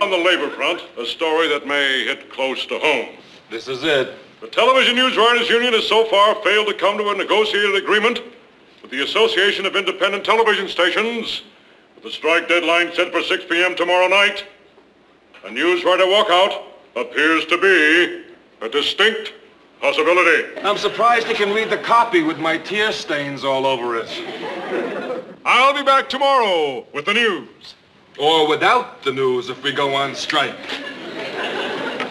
On the labor front, a story that may hit close to home. This is it. The Television News Writers Union has so far failed to come to a negotiated agreement with the Association of Independent Television Stations. With the strike deadline set for 6 p.m. tomorrow night, a newswriter walkout appears to be a distinct possibility. I'm surprised you can read the copy with my tear stains all over it. I'll be back tomorrow with the news. Or without the news if we go on strike.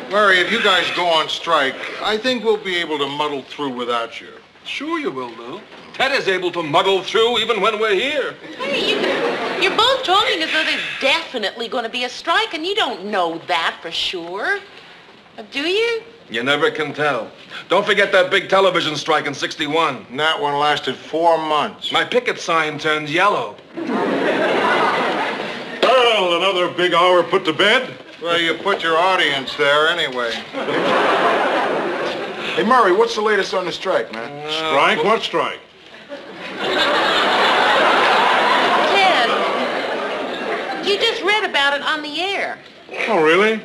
Murray, if you guys go on strike, I think we'll be able to muddle through without you. Sure you will, Lou. Ted is able to muddle through even when we're here. Hey, you're both talking as though there's definitely going to be a strike, and you don't know that for sure. Do you? You never can tell. Don't forget that big television strike in '61. And that one lasted 4 months. My picket sign turned yellow. Well, another big hour put to bed. Well, you put your audience there anyway. Hey, Murray, what's the latest on the strike, man? Strike? What strike? Ted, you just read about it on the air. Oh, really?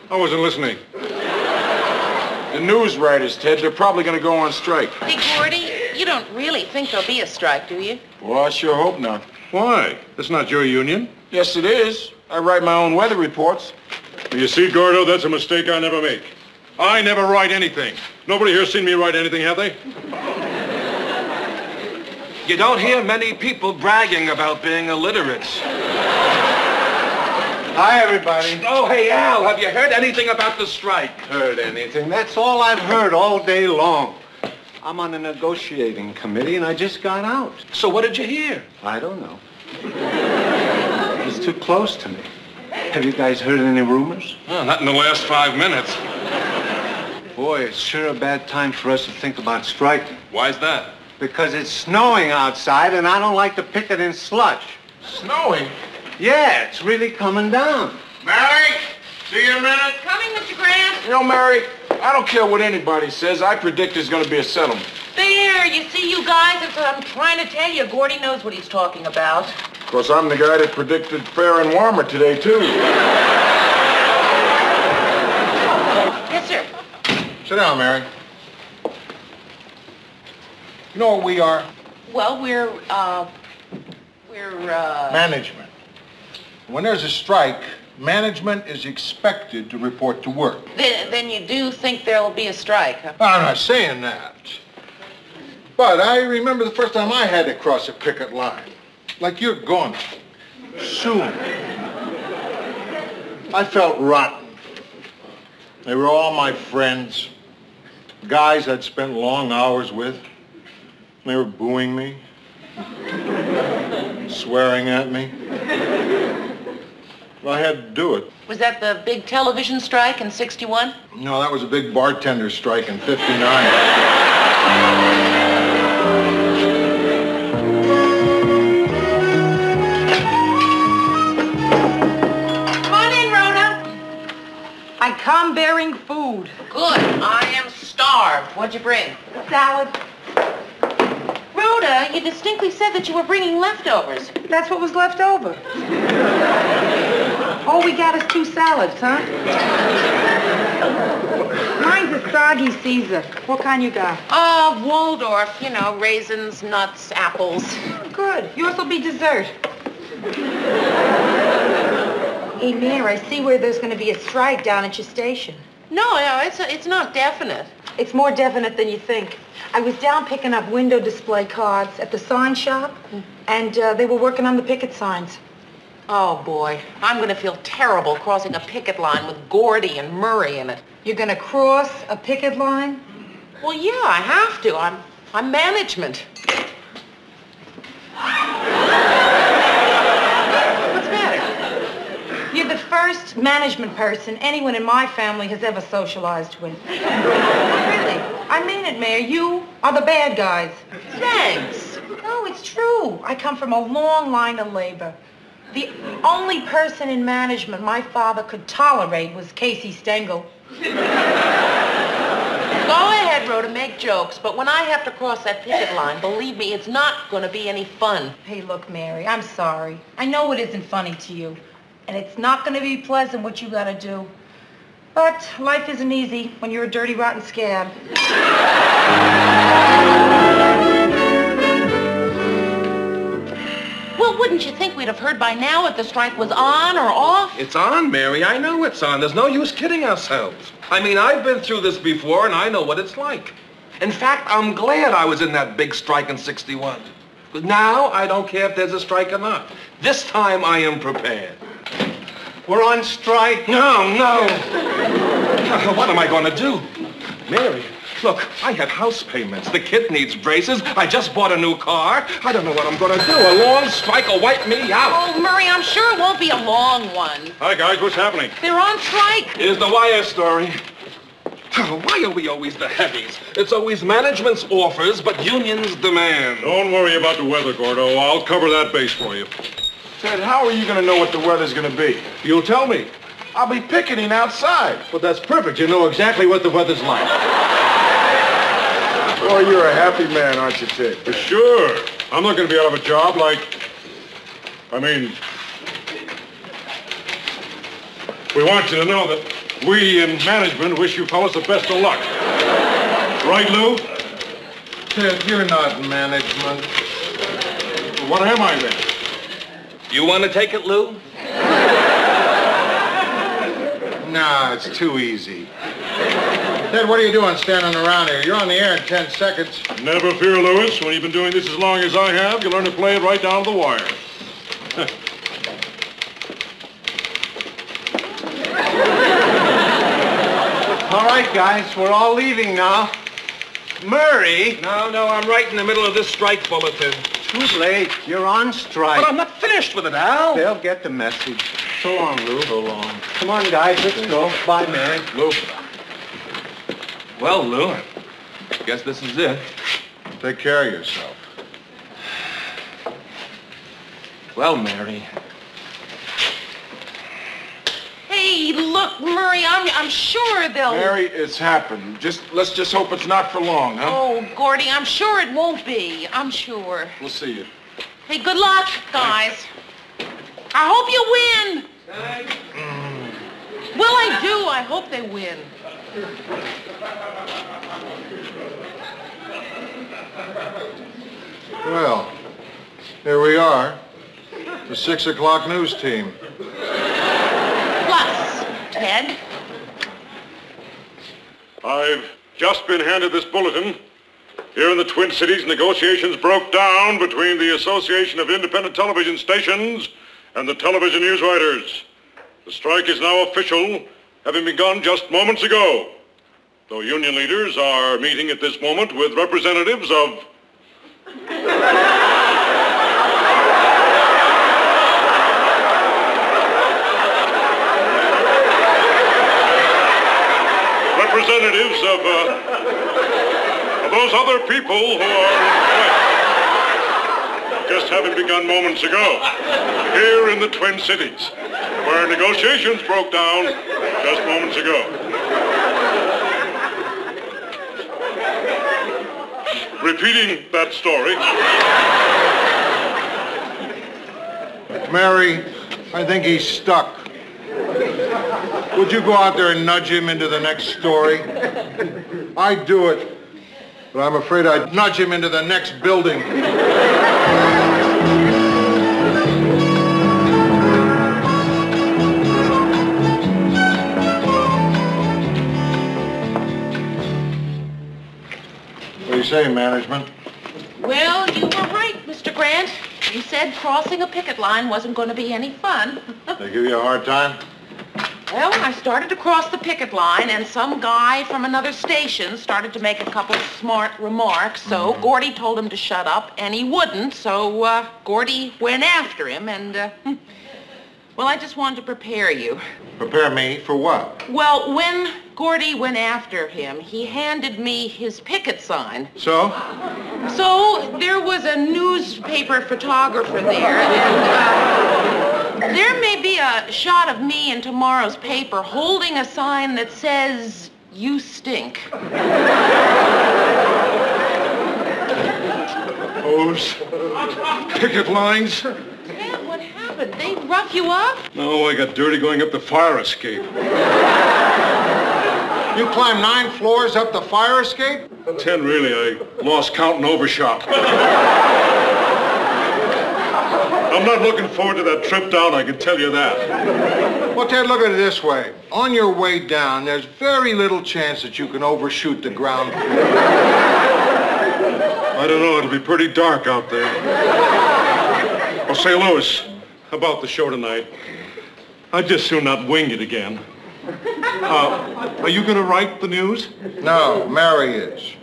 I wasn't listening. The news writers, Ted, they're probably going to go on strike. Hey, Gordy, you don't really think there'll be a strike, do you? Well, I sure hope not. Why? It's not your union. Yes, it is. I write my own weather reports. You see, Gordo, that's a mistake I never make. I never write anything. Nobody here's seen me write anything, have they? You don't hear many people bragging about being illiterate. Hi, everybody. Oh, hey, Al, have you heard anything about the strike? Heard anything? That's all I've heard all day long. I'm on the negotiating committee, and I just got out. So what did you hear? I don't know. It's too close to me. Have you guys heard any rumors? Oh, not in the last 5 minutes. Boy, it's sure a bad time for us to think about striking. Why's that? Because it's snowing outside, and I don't like to picket in slush. Snowing? Yeah, it's really coming down. Mary, see you in a minute. Coming, Mr. Grant. You know, Mary, I don't care what anybody says. I predict there's going to be a settlement. There, you see, you guys, that's what I'm trying to tell you. Gordy knows what he's talking about. Of course, I'm the guy that predicted fair and warmer today, too. Yes, sir. Sit down, Mary. You know what we are? Well, we're Management. When there's a strike, management is expected to report to work. Then you do think there'll be a strike, huh? I'm not saying that. But I remember the first time I had to cross a picket line. Like you're going soon. I felt rotten. They were all my friends, guys I'd spent long hours with. They were booing me, swearing at me. Well, I had to do it. Was that the big television strike in '61? No, that was a big bartender strike in '59. I come bearing food. Good. I am starved. What'd you bring? Salad. Rhoda, you distinctly said that you were bringing leftovers. That's what was left over. All we got is 2 salads, huh? Mine's a soggy Caesar. What kind you got? Waldorf. You know, raisins, nuts, apples. Good. Yours will be dessert. Hey, Mayor, I see where there's going to be a strike down at your station. No, it's not definite. It's more definite than you think. I was down picking up window display cards at the sign shop, and they were working on the picket signs. Oh, boy. I'm going to feel terrible crossing a picket line with Gordy and Murray in it. You're going to cross a picket line? Well, yeah, I have to. I'm management. What's the matter? You're the first management person anyone in my family has ever socialized with. Really. I mean it, Mayor. You are the bad guys. Thanks. No, it's true. I come from a long line of labor. The only person in management my father could tolerate was Casey Stengel. Go ahead, Rhoda, make jokes. But when I have to cross that picket line, believe me, it's not going to be any fun. Hey, look, Mary, I'm sorry. I know it isn't funny to you. And it's not going to be pleasant what you got to do. But life isn't easy when you're a dirty, rotten scab. Well, wouldn't you think we'd have heard by now if the strike was on or off? It's on, Mary. I know it's on. There's no use kidding ourselves. I mean, I've been through this before, and I know what it's like. In fact, I'm glad I was in that big strike in '61. But now, I don't care if there's a strike or not. This time, I am prepared. We're on strike. No. What am I going to do? Mary, look, I have house payments. The kid needs braces. I just bought a new car. I don't know what I'm going to do. A long strike will wipe me out. Oh, Murray, I'm sure it won't be a long one. Hi, guys. What's happening? They're on strike. Here's the wire story. Why are we always the heavies? It's always management's offers, but unions demand. Don't worry about the weather, Gordo. I'll cover that base for you. Ted, how are you going to know what the weather's going to be? You'll tell me. I'll be picketing outside. Well, that's perfect. You know exactly what the weather's like. Boy, you're a happy man, aren't you, Ted? For sure. I'm not going to be out of a job we want you to know that we in management wish you fellas the best of luck. Right, Lou? Ted, you're not management. What am I then? You want to take it, Lou? Nah, it's too easy. Ted, what are you doing standing around here? You're on the air in 10 seconds. Never fear, Lewis. When you've been doing this as long as I have, you learn to play it right down to the wire. All right, guys, we're all leaving now. Murray! No, I'm right in the middle of this strike bulletin. Too late. You're on strike. But I'm not finished with it, Al. They'll get the message. So long, Lou. So long. Come on, guys, let's go. Bye, Mary. Lou. Well, Lou, I guess this is it. Take care of yourself. Well, Mary. Hey, look, Murray, I'm sure they'll... Mary, it's happened. Let's just hope it's not for long, huh? Oh, Gordy, I'm sure it won't be. I'm sure. We'll see you. Hey, good luck, guys. I hope you win. Well, I do. I hope they win. Well, here we are. The 6 o'clock news team. Plus, Ted. I've just been handed this bulletin. Here in the Twin Cities, negotiations broke down between the Association of Independent Television Stations and the television news writers. The strike is now official, having begun just moments ago. Though union leaders are meeting at this moment with representatives of... representatives of those other people who are in strike. Just having begun moments ago, here in the Twin Cities, where negotiations broke down just moments ago. Repeating that story. Mary, I think he's stuck. Would you go out there and nudge him into the next story? I'd do it, but I'm afraid I'd nudge him into the next building. What do you say, management? Well, you were right, Mr. Grant. You said crossing a picket line wasn't going to be any fun. They give you a hard time? Well, I started to cross the picket line, and some guy from another station started to make a couple of smart remarks, so Gordy told him to shut up, and he wouldn't, so Gordy went after him, and, well, I just wanted to prepare you. Prepare me for what? Well, when Gordy went after him, he handed me his picket sign. So? So there was a newspaper photographer there, and there may be a shot of me in tomorrow's paper holding a sign that says, You stink. Those picket lines? Ted, what happened? They rough you up? No, I got dirty going up the fire escape. You climbed 9 floors up the fire escape? 10, really. I lost count and overshot. I'm not looking forward to that trip down, I can tell you that. Well, Ted, look at it this way. On your way down, there's very little chance that you can overshoot the ground floor. I don't know, it'll be pretty dark out there. Oh, say, Louis, how about the show tonight? I'd just soon not wing it again. Are you going to write the news? No, Mary is.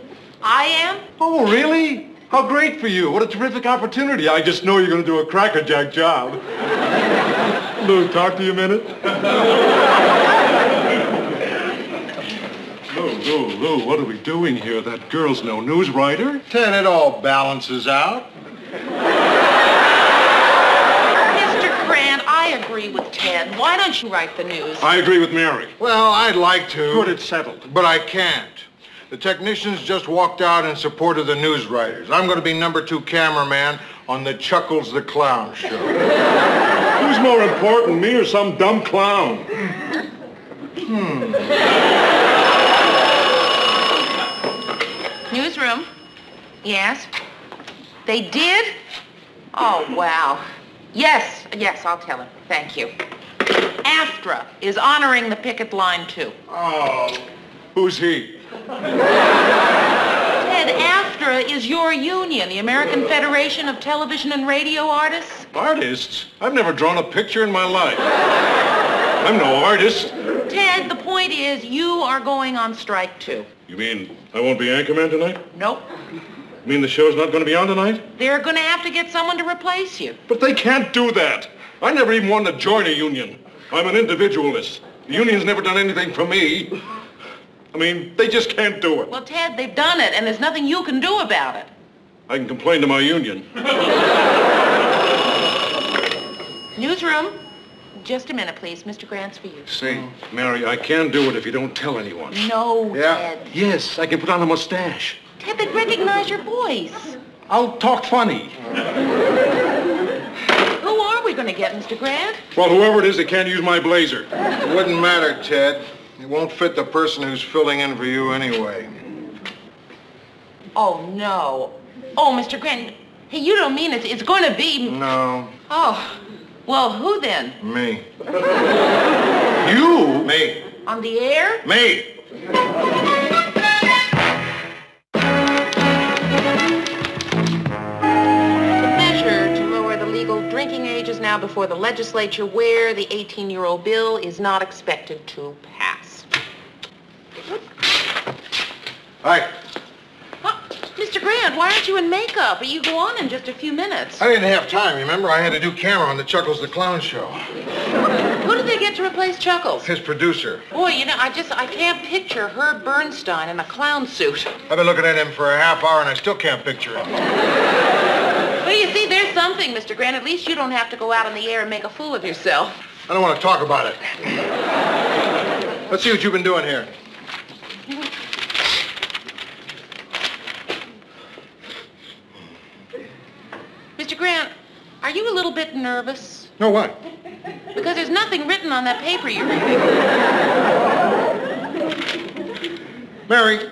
I am? Oh, really? How great for you. What a terrific opportunity. I just know you're going to do a crackerjack job. Lou, talk to you a minute. Lou, what are we doing here? That girl's no news writer. Ted, it all balances out. Mr. Grant, I agree with Ted. Why don't you write the news? I agree with Mary. Well, I'd like to. Good, it's settled. But I can't. The technicians just walked out in support of the news writers. I'm going to be number 2 cameraman on the Chuckles the Clown show. Who's more important, me or some dumb clown? Newsroom? Yes? They did? Oh, wow. Yes, I'll tell him. Thank you. AFTRA is honoring the picket line, too. Oh, who's he? Ted, AFTRA is your union, the American Federation of Television and Radio Artists. Artists? I've never drawn a picture in my life. I'm no artist. Ted, the point is you are going on strike, too. You mean I won't be anchorman tonight? Nope. You mean the show's not going to be on tonight? They're going to have to get someone to replace you. But they can't do that. I never even wanted to join a union. I'm an individualist. The union's never done anything for me. I mean, they just can't do it. Well, Ted, they've done it, and there's nothing you can do about it. I can complain to my union. Newsroom. Just a minute, please. Mr. Grant's for you. Say, Mary, I can do it if you don't tell anyone. No, Yeah. Ted. Yes, I can put on a mustache. Ted, they'd recognize your voice. I'll talk funny. Who are we going to get, Mr. Grant? Well, whoever it is, they can't use my blazer. It wouldn't matter, Ted. It won't fit the person who's filling in for you anyway. Oh, no. Oh, Mr. Grant, hey, you don't mean it's going to be... No, Oh, well, who then? me. You? Me. On the air? Me. The measure to lower the legal drinking age is now before the legislature, where the 18-year-old bill is not expected to pass. Hi. Huh? Mr. Grant, why aren't you in makeup? You go on in just a few minutes. I didn't have time, remember? I had to do camera on the Chuckles the Clown show. Who did they get to replace Chuckles? His producer. Boy, you know, I can't picture Herb Bernstein in a clown suit. I've been looking at him for a half hour and I still can't picture him. Well, you see, there's something, Mr. Grant. At least you don't have to go out in the air and make a fool of yourself. I don't want to talk about it. Let's see what you've been doing here. Mr. Grant, are you a little bit nervous? No, what? Because there's nothing written on that paper you're reading. Mary,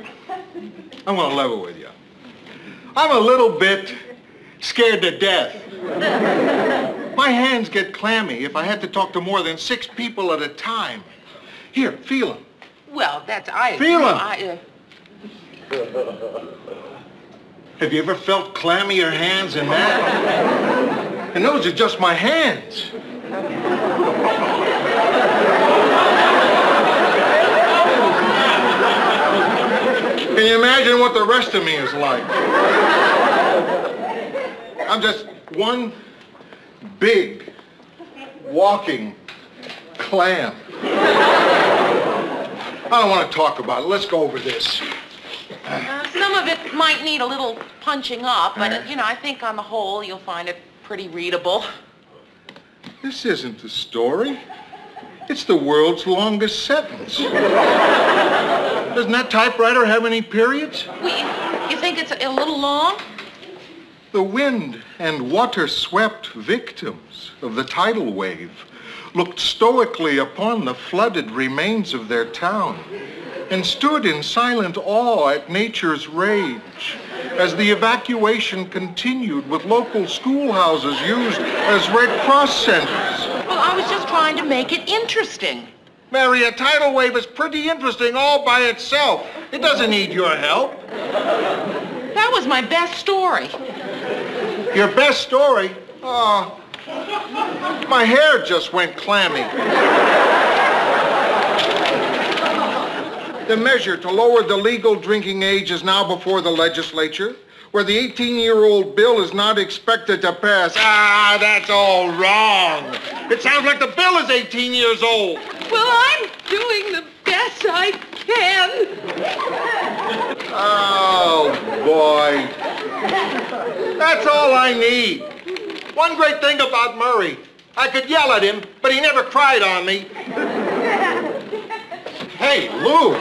I want to level with you. I'm a little bit scared to death. My hands get clammy if I have to talk to more than 6 people at a time. Here, feel them. Well, I... Feel 'em. Have you ever felt clammier hands than that? And those are just my hands. Can you imagine what the rest of me is like? I'm just one big walking clam. I don't want to talk about it. Let's go over this. Some of it might need a little punching up, but, you know, I think on the whole you'll find it pretty readable. This isn't the story. It's the world's longest sentence. Doesn't that typewriter have any periods? You think it's a little long? The wind and water-swept victims of the tidal wave looked stoically upon the flooded remains of their town and stood in silent awe at nature's rage as the evacuation continued with local schoolhouses used as Red Cross centers. Well, I was just trying to make it interesting. Mary, a tidal wave is pretty interesting all by itself. It doesn't need your help. That was my best story. Your best story? Oh, my hair just went clammy. The measure to lower the legal drinking age is now before the legislature, where the 18-year-old bill is not expected to pass. Ah, that's all wrong. It sounds like the bill is 18 years old. Well, I'm doing the best I can. Oh, boy. That's all I need. One great thing about Murray, I could yell at him, but he never cried on me. Hey, Lou.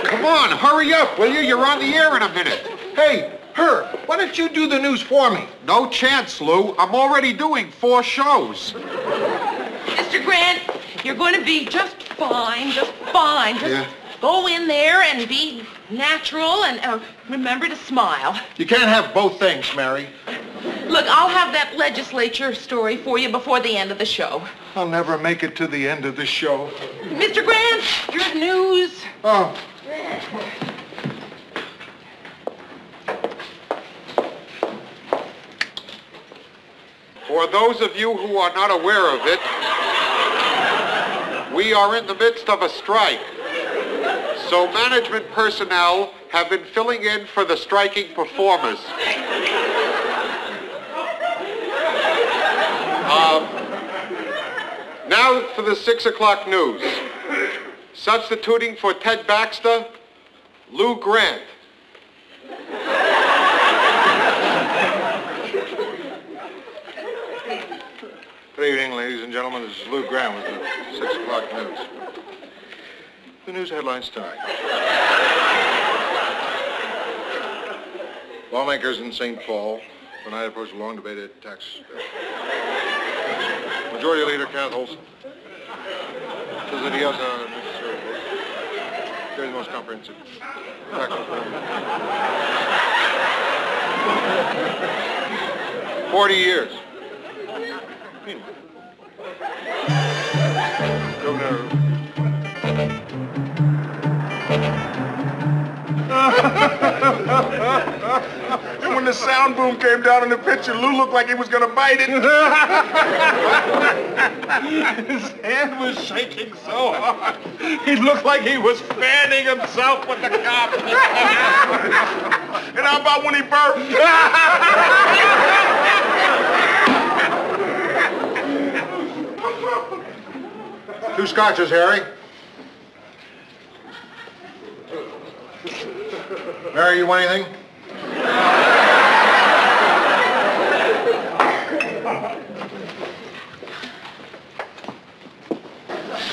Come on, hurry up, will you? You're on the air in a minute. Hey, Herb, why don't you do the news for me? No chance, Lou. I'm already doing 4 shows. Mr. Grant, you're going to be just fine, just fine. Just go in there and be natural and remember to smile. You can't have both things, Mary. Look, I'll have that legislature story for you before the end of the show. I'll never make it to the end of the show. Mr. Grant, your news. Oh. For those of you who are not aware of it, we are in the midst of a strike. So management personnel have been filling in for the striking performers. Now for the 6 o'clock news. Substituting for Ted Baxter, Lou Grant. Good evening, ladies and gentlemen. This is Lou Grant with the 6 o'clock news. The news headlines tonight. Lawmakers in St. Paul tonight approach a long debated tax bill. Majority Leader Kenneth Olson says that he has a necessary vote. They're the most comprehensive tax reform. 40 years. Meanwhile, Governor... And when the sound boom came down in the picture, Lou looked like he was going to bite it. His hand was shaking so hard. He looked like he was fanning himself with the cop. And how about when he burped? Two scotches, Harry. Mary, you want anything?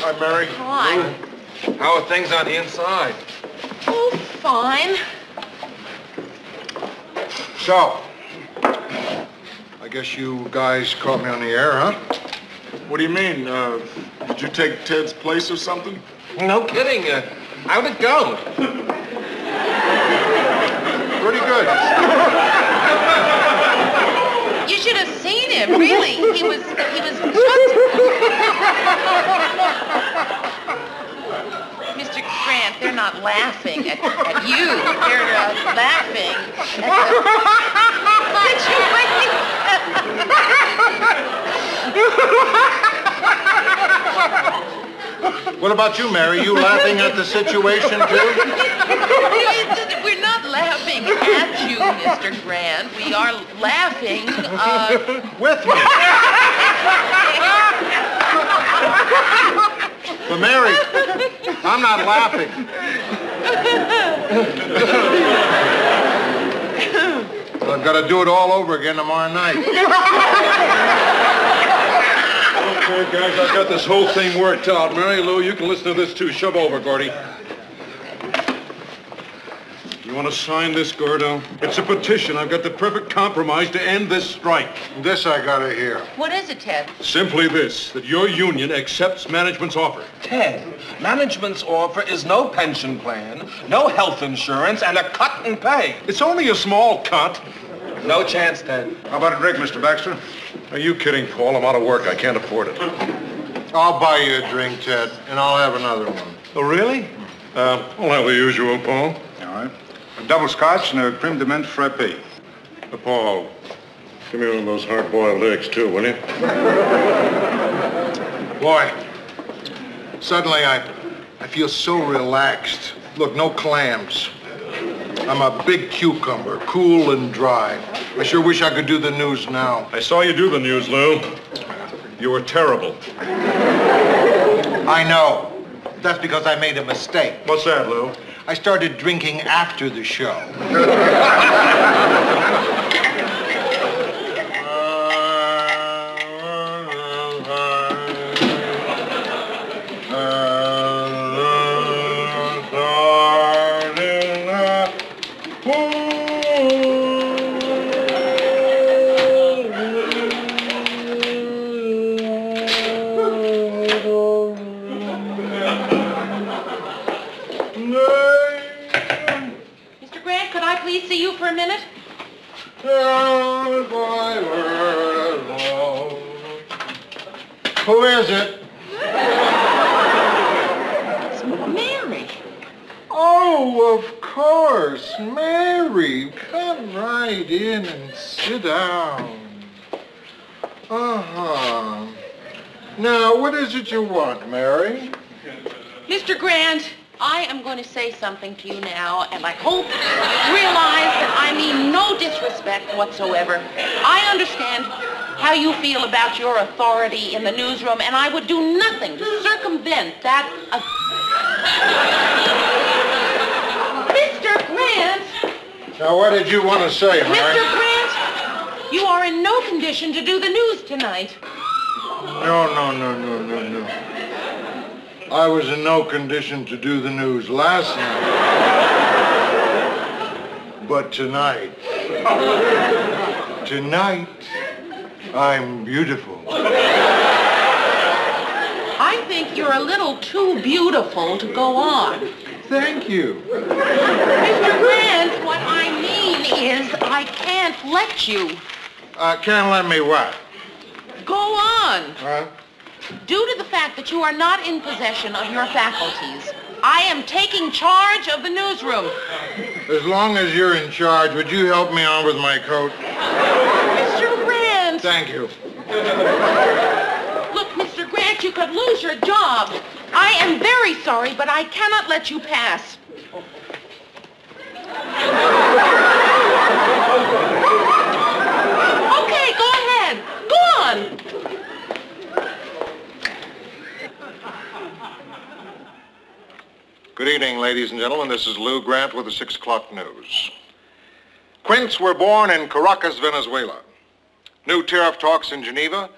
Hi, Mary. Hi. How are things on the inside? Oh, fine. So, I guess you guys caught me on the air, huh? What do you mean? Did you take Ted's place or something? No kidding. How'd it go? Pretty good. You should have seen him, really. He was just... Mr. Grant, they're not laughing at you. They're laughing at What about you, Mary? You laughing at the situation, too? We're not laughing at you, Mr. Grant. We are laughing, With me. But, Mary, I'm not laughing. I've got to do it all over again tomorrow night. Okay, guys, I've got this whole thing worked out. Mary Lou, you can listen to this too. Shove over, Gordy. You want to sign this, Gordo? It's a petition. I've got the perfect compromise to end this strike. This I gotta hear. What is it, Ted? Simply this, that your union accepts management's offer. Ted, management's offer is no pension plan, no health insurance, and a cut in pay. It's only a small cut. No chance, Ted. How about a drink, Mr. Baxter? Are you kidding, Paul? I'm out of work. I can't afford it. I'll buy you a drink, Ted, and I'll have another one. Oh, really? I'll have the usual, Paul. All right. A double scotch and a creme de menthe frappe. Paul, give me one of those hard-boiled eggs, too, will you? Boy, suddenly I feel so relaxed. Look, no clams. I'm a big cucumber, cool and dry. I sure wish I could do the news now. I saw you do the news, Lou. You were terrible. I know. That's because I made a mistake. What's that, Lou? I started drinking after the show. Who is it? It's Mary. Oh, of course, Mary. Come right in and sit down. Uh-huh. Now, what is it you want, Mary? Mr. Grant, I am going to say something to you now, and I hope you realize that I mean no disrespect whatsoever. I understand how you feel about your authority in the newsroom, and I would do nothing to circumvent that. Mr. Grant! Now, what did you want to say, Mary? Mr. Grant, you are in no condition to do the news tonight. No. I was in no condition to do the news last night. But tonight, I'm beautiful. I think you're a little too beautiful to go on. Thank you. Mr. Grant, what I mean is I can't let you. Can't let me what? Go on. Huh? Due to the fact that you are not in possession of your faculties, I am taking charge of the newsroom. As long as you're in charge, would you help me on with my coat? Mr. Grant! Thank you. Look, Mr. Grant, you could lose your job. I am very sorry, but I cannot let you pass. Okay, go ahead. Go on. Good evening, ladies and gentlemen. This is Lou Grant with the 6 o'clock news. Quints were born in Caracas, Venezuela. New tariff talks in Geneva,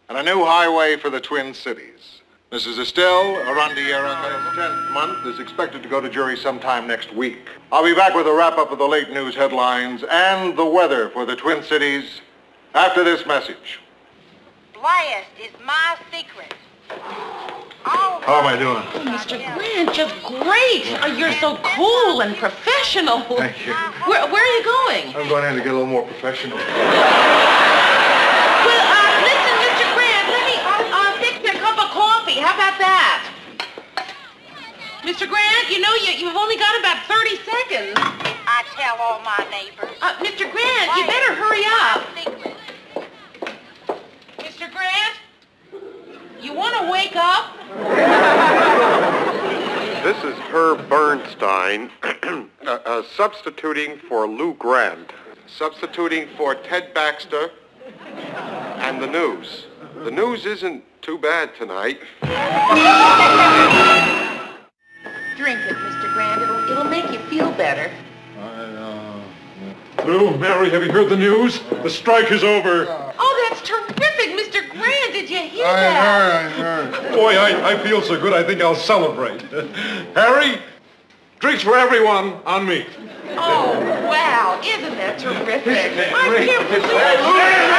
and a new highway for the Twin Cities. Mrs. Estelle Arandiera's 10th month is expected to go to jury sometime next week. I'll be back with a wrap-up of the late news headlines and the weather for the Twin Cities after this message. Blast is my secret. How am I doing? Oh, Mr. Grant, you're great. You're so cool and professional. Thank you. Where are you going? I'm going in to get a little more professional. Well, listen, Mr. Grant, let me fix you a cup of coffee. How about that? Mr. Grant, you know you've only got about 30 seconds. I tell all my neighbors. Mr. Grant, you better hurry up. Mr. Grant, you want to wake up? This is Herb Bernstein, substituting for Lou Grant, substituting for Ted Baxter, and the news. The news isn't too bad tonight. Drink it, Mr. Grant. It'll make you feel better. Lou, Mary, have you heard the news? The strike is over. Oh, that's terrific, Mr. Grant. Did you hear did that. I heard. Boy, I feel so good, I think I'll celebrate. Harry, drinks for everyone on me. Oh, wow. Isn't that terrific? I can't believe it.